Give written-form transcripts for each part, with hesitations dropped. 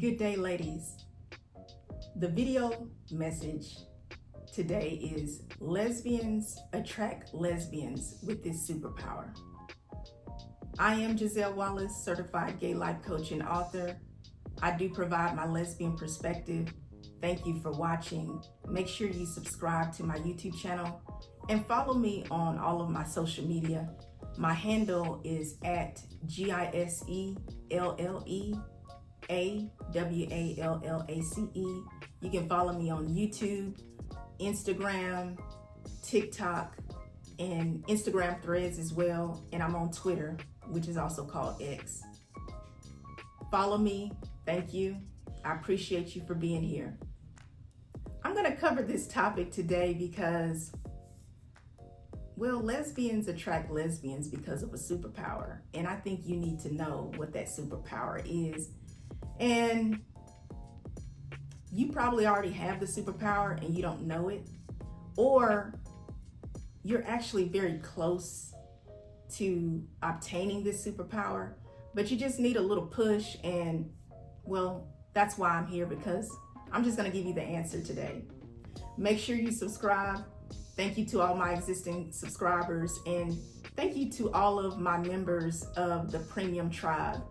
Good day, ladies. The video message today is lesbians attract lesbians with this superpower. I am Giselle Wallace, certified gay life coach and author. I do provide my lesbian perspective. Thank you for watching. Make sure you subscribe to my YouTube channel and follow me on all of my social media. My handle is at GISELLEAWALLACE. You can follow me on YouTube, Instagram, TikTok, and Instagram threads as well. And I'm on Twitter, which is also called X. Follow me. Thank you. I appreciate you for being here. I'm going to cover this topic today because, well, lesbians attract lesbians because of a superpower. And I think you need to know what that superpower is. And you probably already have the superpower and you don't know it. Or you're actually very close to obtaining this superpower, but you just need a little push. And, well, that's why I'm here, because I'm just going to give you the answer today. Make sure you subscribe. Thank you to all my existing subscribers, and thank you to all of my members of the Premium Tribe.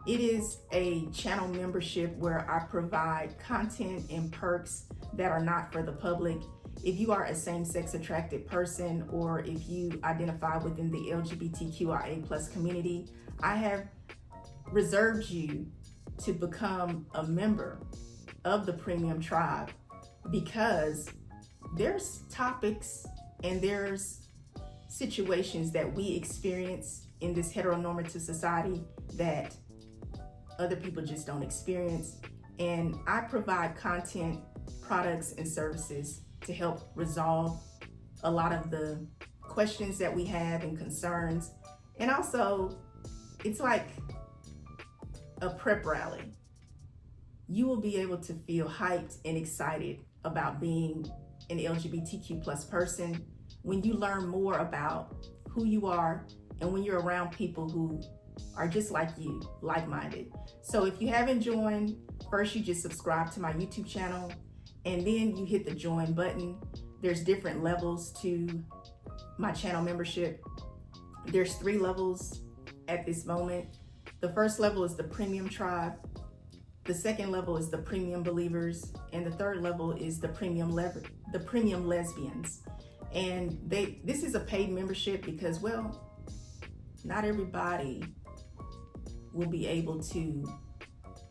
It is a channel membership where I provide content and perks that are not for the public. If you are a same-sex attracted person, or if you identify within the LGBTQIA+ community, I have reserved you to become a member of the Premium Tribe, because there's topics and there's situations that we experience in this heteronormative society that other people just don't experience. And I provide content, products, and services to help resolve a lot of the questions that we have and concerns. And also, it's like a prep rally. You will be able to feel hyped and excited about being an LGBTQ+ person when you learn more about who you are and when you're around people who are just like you, like-minded. So if you haven't joined, first you just subscribe to my YouTube channel and then you hit the join button. There's different levels to my channel membership. There's 3 levels at this moment. The first level is the Premium Tribe. The second level is the Premium Believers, and the third level is the Premium Lesbians. And this is a paid membership because, well, not everybody will be able to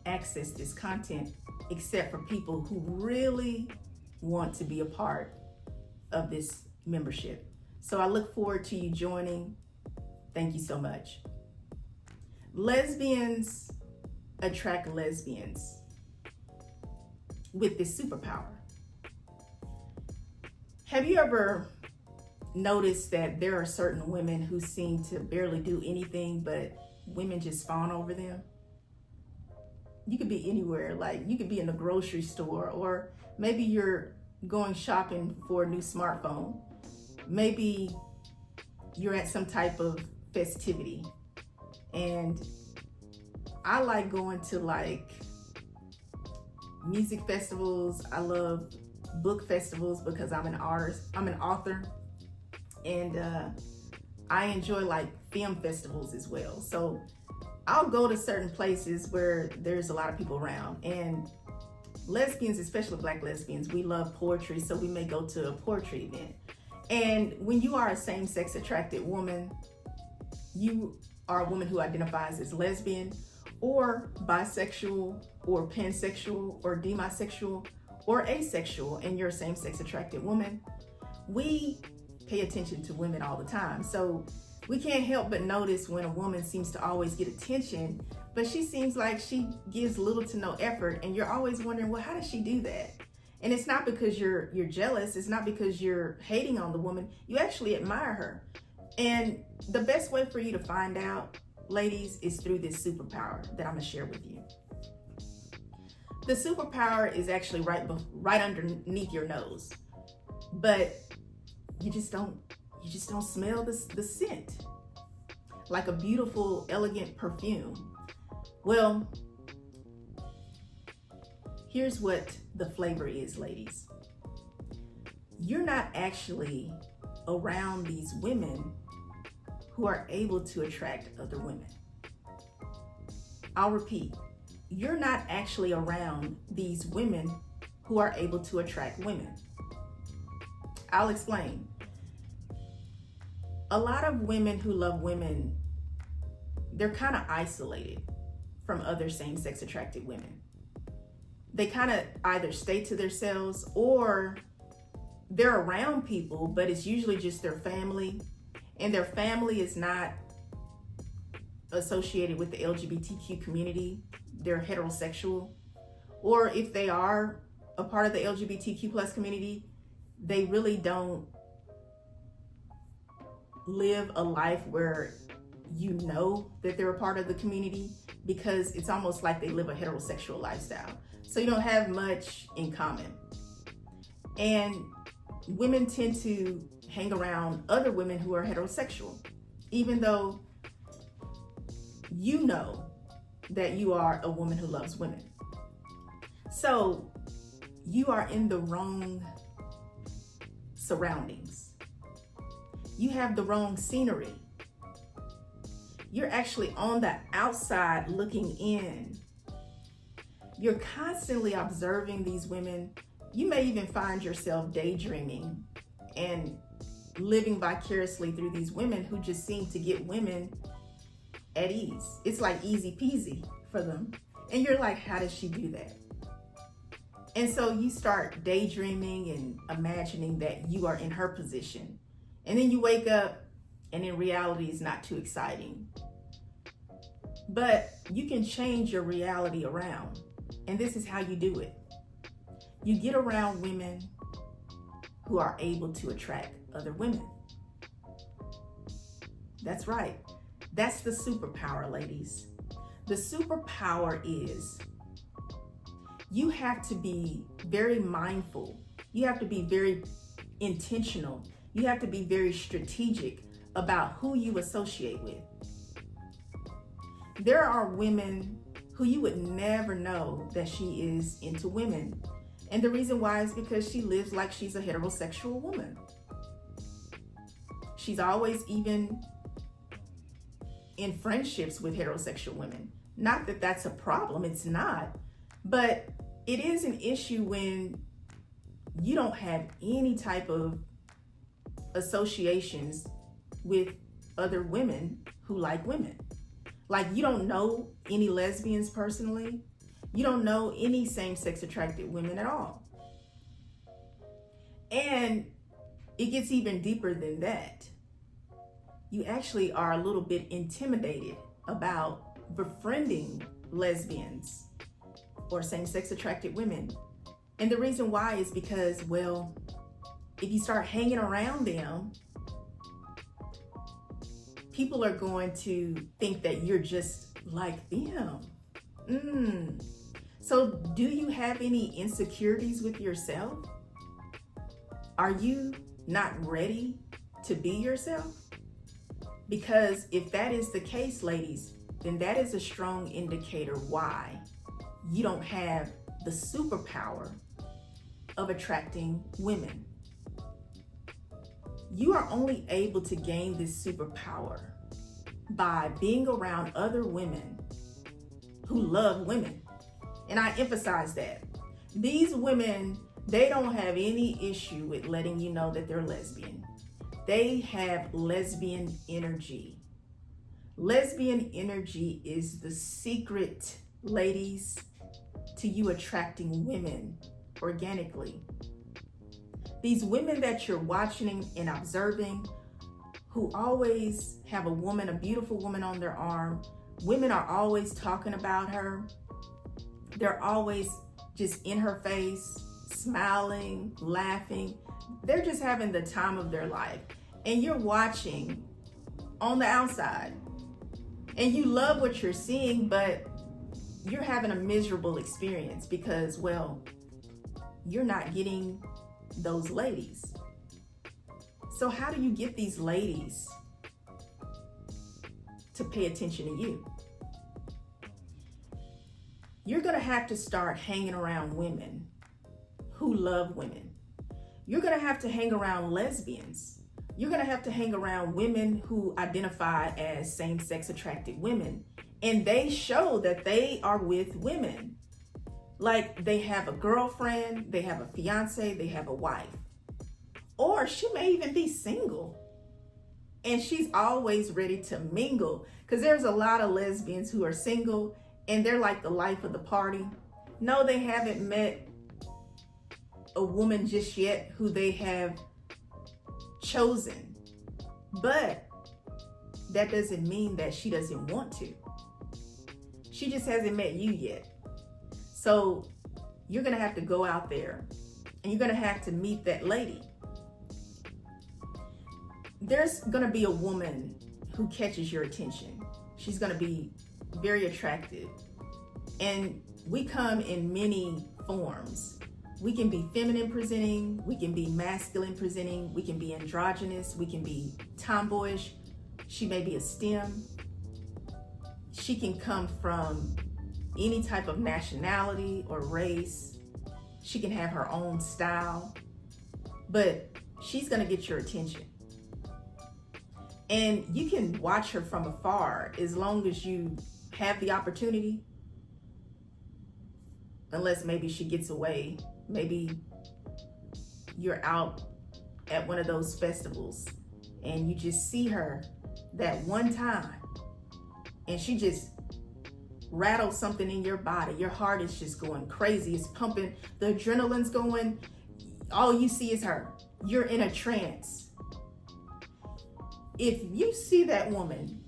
access this content except for people who really want to be a part of this membership. So I look forward to you joining. Thank you so much. Lesbians attract lesbians with this superpower. Have you ever noticed that there are certain women who seem to barely do anything, but women just fawn over them? You could be anywhere, like you could be in the grocery store, or maybe you're going shopping for a new smartphone. Maybe you're at some type of festivity, and I like going to like music festivals. I love book festivals because I'm an artist, I'm an author, and I enjoy like film festivals as well. So I'll go to certain places where there's a lot of people around, and lesbians, especially Black lesbians, we love poetry, so we may go to a poetry event. And when you are a same-sex attracted woman, you are a woman who identifies as lesbian or bisexual or pansexual or demisexual or asexual, and you're a same-sex attracted woman, we pay attention to women all the time. So we can't help but notice when a woman seems to always get attention, but she seems like she gives little to no effort, and you're always wondering, well, how does she do that? And it's not because you're jealous. It's not because you're hating on the woman. You actually admire her. And the best way for you to find out, ladies, is through this superpower that I'm gonna share with you. The superpower is actually right underneath your nose, but you just don't smell the scent like a beautiful, elegant perfume. Well, Here's what the flavor is, ladies. You're not actually around these women who are able to attract other women. I'll repeat, you're not actually around these women who are able to attract women. I'll explain. A lot of women who love women, they're kind of isolated from other same-sex attracted women. They kind of either stay to themselves or they're around people, but it's usually just their family, and their family is not associated with the LGBTQ community. They're heterosexual. Or if they are a part of the LGBTQ plus community, they really don't live a life where you know that they're a part of the community, because it's almost like they live a heterosexual lifestyle. So you don't have much in common. And women tend to hang around other women who are heterosexual, even though you know that you are a woman who loves women. So you are in the wrong surroundings. You have the wrong scenery. You're actually on the outside looking in. You're constantly observing these women. You may even find yourself daydreaming and living vicariously through these women who just seem to get women at ease. It's like easy peasy for them. And you're like, how does she do that? And so you start daydreaming and imagining that you are in her position. And then you wake up and in reality it's not too exciting. But you can change your reality around. And this is how you do it. You get around women who are able to attract other women. That's right. That's the superpower, ladies. The superpower is you have to be very mindful. You have to be very intentional. You have to be very strategic about who you associate with. There are women who you would never know that she is into women. And the reason why is because she lives like she's a heterosexual woman. She's always even in friendships with heterosexual women. Not that that's a problem, it's not. But it is an issue when you don't have any type of associations with other women who like women. Like, you don't know any lesbians personally. You don't know any same-sex attracted women at all. And it gets even deeper than that. You actually are a little bit intimidated about befriending lesbians or same-sex attracted women. And the reason why is because, well, if you start hanging around them, people are going to think that you're just like them. So do you have any insecurities with yourself? Are you not ready to be yourself? Because if that is the case, ladies, then that is a strong indicator why you don't have the superpower of attracting women. You are only able to gain this superpower by being around other women who love women. And I emphasize that. These women, they don't have any issue with letting you know that they're lesbian. They have lesbian energy. Lesbian energy is the secret, ladies, to you attracting women organically. These women that you're watching and observing, who always have a beautiful woman on their arm. Women are always talking about her. They're always just in her face, smiling, laughing. They're just having the time of their life. And you're watching on the outside. And you love what you're seeing, but you're having a miserable experience because, well, you're not getting those ladies. So how do you get these ladies to pay attention to you? you're going to have to start hanging around women who love women. You're going to have to hang around lesbians. You're going to have to hang around women who identify as same-sex attracted women. And they show that they are with women. Like they have a girlfriend, they have a fiance, they have a wife. Or she may even be single. And she's always ready to mingle. Because there's a lot of lesbians who are single and they're like the life of the party. No, they haven't met a woman just yet who they have chosen. But that doesn't mean that she doesn't want to. She just hasn't met you yet. So you're going to have to go out there and you're going to have to meet that lady. There's going to be a woman who catches your attention. She's going to be very attractive. And we come in many forms. We can be feminine presenting, we can be masculine presenting, we can be androgynous, we can be tomboyish. She may be a STEM. She can come from any type of nationality or race. She can have her own style, but she's going to get your attention. And you can watch her from afar as long as you have the opportunity, unless maybe she gets away. Maybe you're out at one of those festivals and you just see her that one time and she just rattles something in your body. Your heart is just going crazy. It's pumping. The adrenaline's going. All you see is her. You're in a trance. If you see that woman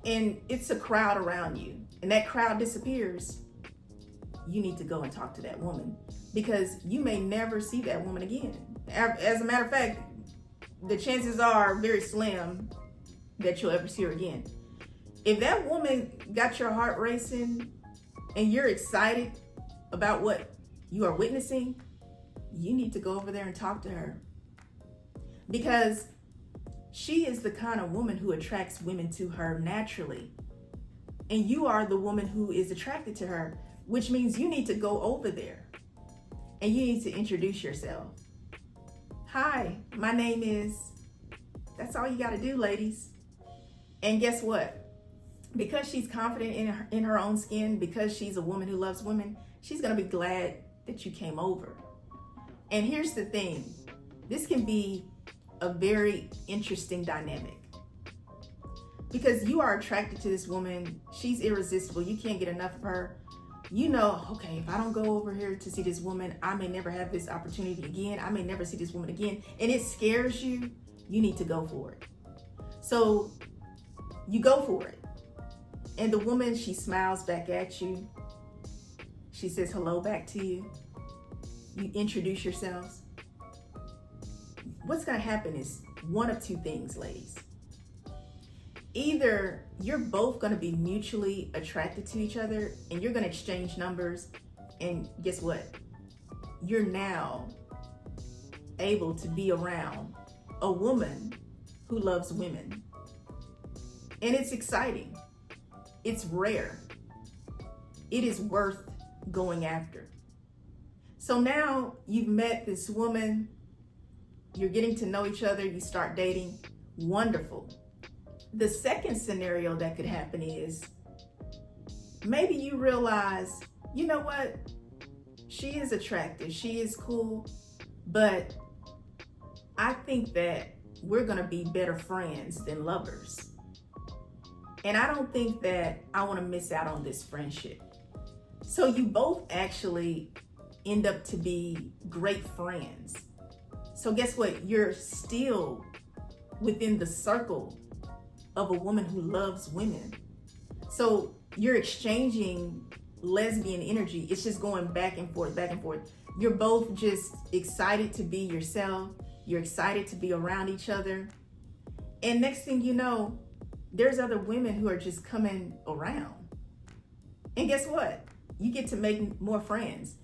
and it's a crowd around you and that crowd disappears, you need to go and talk to that woman because you may never see that woman again. As a matter of fact, the chances are very slim that you'll ever see her again. If that woman got your heart racing and you're excited about what you are witnessing, you need to go over there and talk to her because she is the kind of woman who attracts women to her naturally. And you are the woman who is attracted to her, which means you need to go over there and you need to introduce yourself. Hi, my name is, that's all you got to do, ladies. And guess what? Because she's confident in her own skin, because she's a woman who loves women, she's going to be glad that you came over. And here's the thing. This can be a very interesting dynamic because you are attracted to this woman. She's irresistible. You can't get enough of her. You know, okay, if I don't go over here to see this woman, I may never have this opportunity again. I may never see this woman again. And it scares you. You need to go for it. So you go for it. And the woman, she smiles back at you. She says hello back to you. You introduce yourselves. What's going to happen is one of two things, ladies. Either you're both going to be mutually attracted to each other and you're going to exchange numbers, and guess what? You're now able to be around a woman who loves women. And it's exciting. It's rare. It is worth going after. So now you've met this woman, you're getting to know each other, you start dating. Wonderful. The second scenario that could happen is maybe you realize, you know what? She is attractive, she is cool, but I think that we're going to be better friends than lovers. And I don't think that I want to miss out on this friendship. So you both actually end up to be great friends. So guess what? You're still within the circle of a woman who loves women. So you're exchanging lesbian energy. It's just going back and forth, back and forth. You're both just excited to be yourself. You're excited to be around each other. And next thing you know, there's other women who are just coming around. And guess what? You get to make more friends.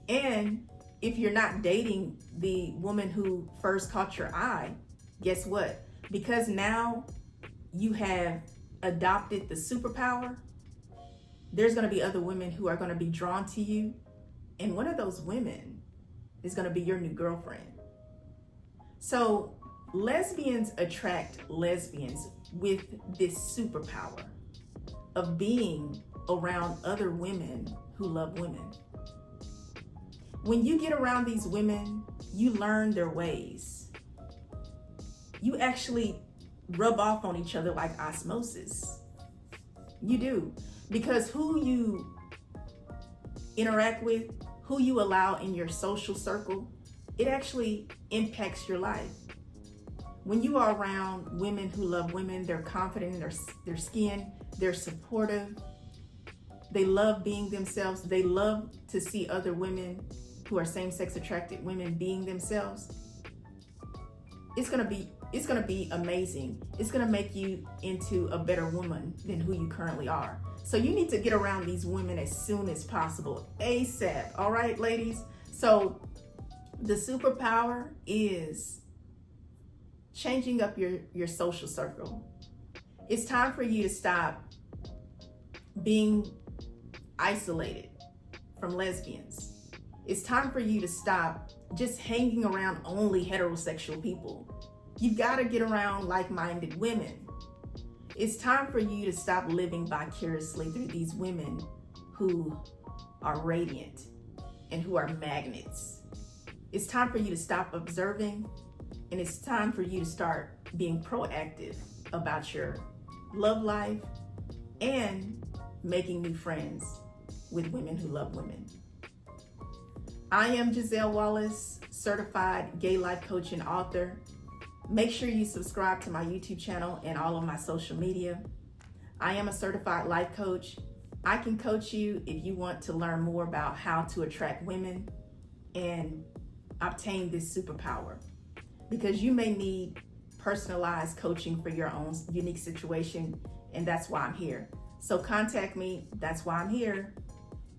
And if you're not dating the woman who first caught your eye, guess what? Because now you have adopted the superpower, there's going to be other women who are going to be drawn to you. And one of those women is going to be your new girlfriend. So lesbians attract lesbians with this superpower of being around other women who love women. When you get around these women, you learn their ways. You actually rub off on each other like osmosis. You do. Because who you interact with, who you allow in your social circle, it actually impacts your life. When you are around women who love women, they're confident in their skin, they're supportive, they love being themselves, they love to see other women who are same-sex attracted women being themselves. It's gonna be amazing. It's gonna make you into a better woman than who you currently are. So you need to get around these women as soon as possible, ASAP, all right, ladies? So the superpower is changing up your social circle. It's time for you to stop being isolated from lesbians. It's time for you to stop just hanging around only heterosexual people. You've got to get around like-minded women. It's time for you to stop living vicariously through these women who are radiant and who are magnets. It's time for you to stop observing, and it's time for you to start being proactive about your love life and making new friends with women who love women. I am Giselle Wallace, certified gay life coach and author. Make sure you subscribe to my YouTube channel and all of my social media. I am a certified life coach. I can coach you if you want to learn more about how to attract women and obtain this superpower, because you may need personalized coaching for your own unique situation, and that's why I'm here. So contact me, that's why I'm here.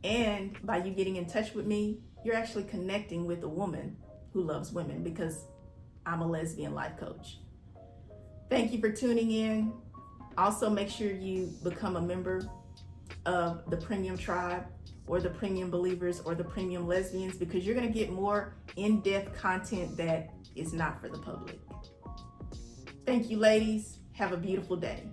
And by you getting in touch with me, you're actually connecting with a woman who loves women, because I'm a lesbian life coach. Thank you for tuning in. Also, make sure you become a member of the Premium Tribe or the Premium Believers or the Premium Lesbians, because you're going to get more in-depth content that is not for the public. Thank you, ladies. Have a beautiful day.